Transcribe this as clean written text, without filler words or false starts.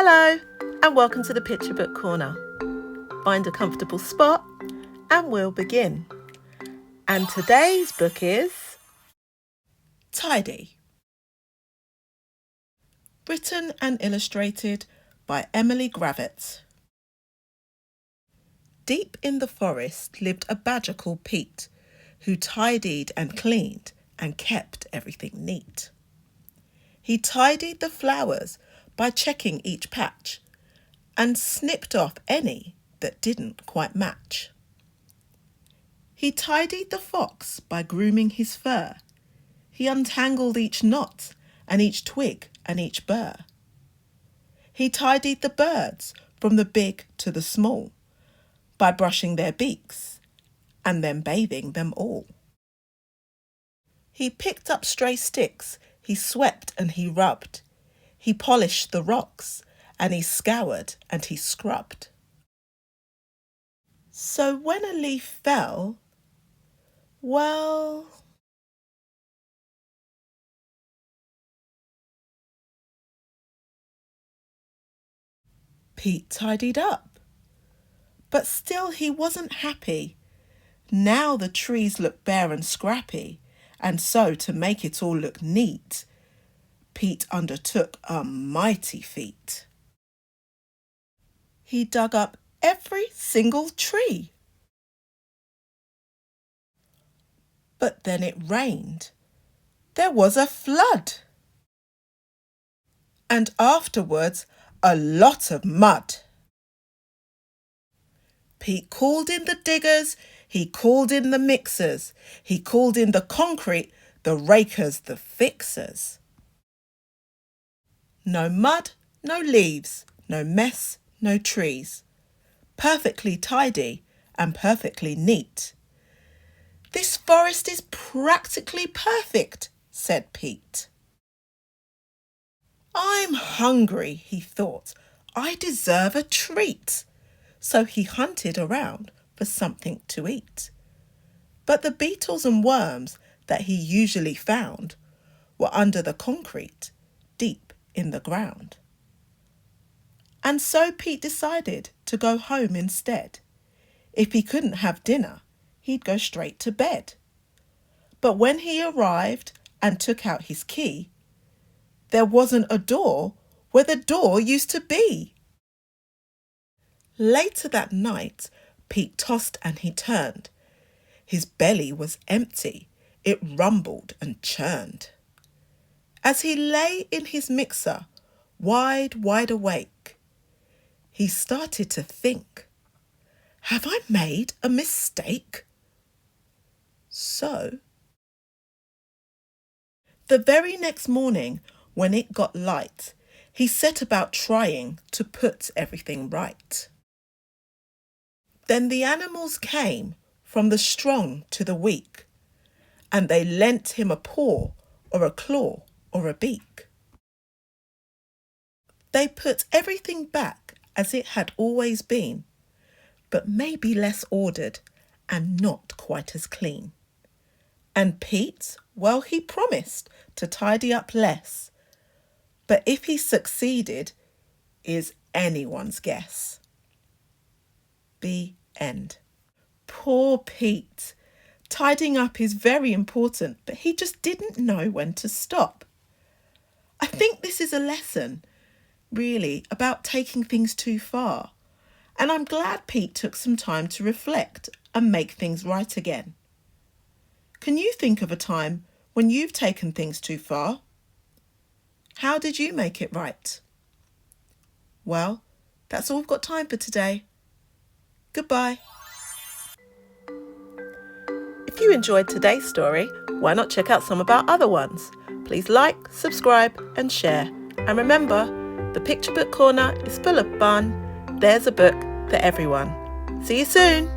Hello and welcome to the Picture Book Corner. Find a comfortable spot and we'll begin. And today's book is Tidy. Written and illustrated by Emily Gravett. Deep in the forest lived a badger called Pete, who tidied and cleaned and kept everything neat. He tidied the flowers by checking each patch and snipped off any that didn't quite match. He tidied the fox by grooming his fur. He untangled each knot and each twig and each burr. He tidied the birds from the big to the small by brushing their beaks and then bathing them all. He picked up stray sticks, he swept and he rubbed. He polished the rocks and he scoured and he scrubbed. So when a leaf fell, well, Pete tidied up. But still he wasn't happy. Now the trees looked bare and scrappy, and so to make it all look neat, Pete undertook a mighty feat. He dug up every single tree. But then it rained. There was a flood. And afterwards, a lot of mud. Pete called in the diggers, he called in the mixers, he called in the concrete, the rakers, the fixers. No mud, no leaves, no mess, no trees. Perfectly tidy and perfectly neat. This forest is practically perfect, said Pete. I'm hungry, he thought. I deserve a treat. So he hunted around for something to eat. But the beetles and worms that he usually found were under the concrete, deep in the ground. And so Pete decided to go home instead. If he couldn't have dinner, he'd go straight to bed. But when he arrived and took out his key, there wasn't a door where the door used to be. Later that night, Pete tossed and he turned. His belly was empty. It rumbled and churned. As he lay in his mixer, wide awake, he started to think, have I made a mistake? So, the very next morning, when it got light, he set about trying to put everything right. Then the animals came from the strong to the weak, and they lent him a paw or a claw or a beak. They put everything back as it had always been, but maybe less ordered and not quite as clean. And Pete, well, he promised to tidy up less, but if he succeeded is anyone's guess. The end. Poor Pete. Tidying up is very important, but he just didn't know when to stop. I think this is a lesson, really, about taking things too far. And I'm glad Pete took some time to reflect and make things right again. Can you think of a time when you've taken things too far? How did you make it right? Well, that's all we've got time for today. Goodbye. If you enjoyed today's story, why not check out some of our other ones? Please like, subscribe and share. And remember, the Picture Book Corner is full of fun. There's a book for everyone. See you soon.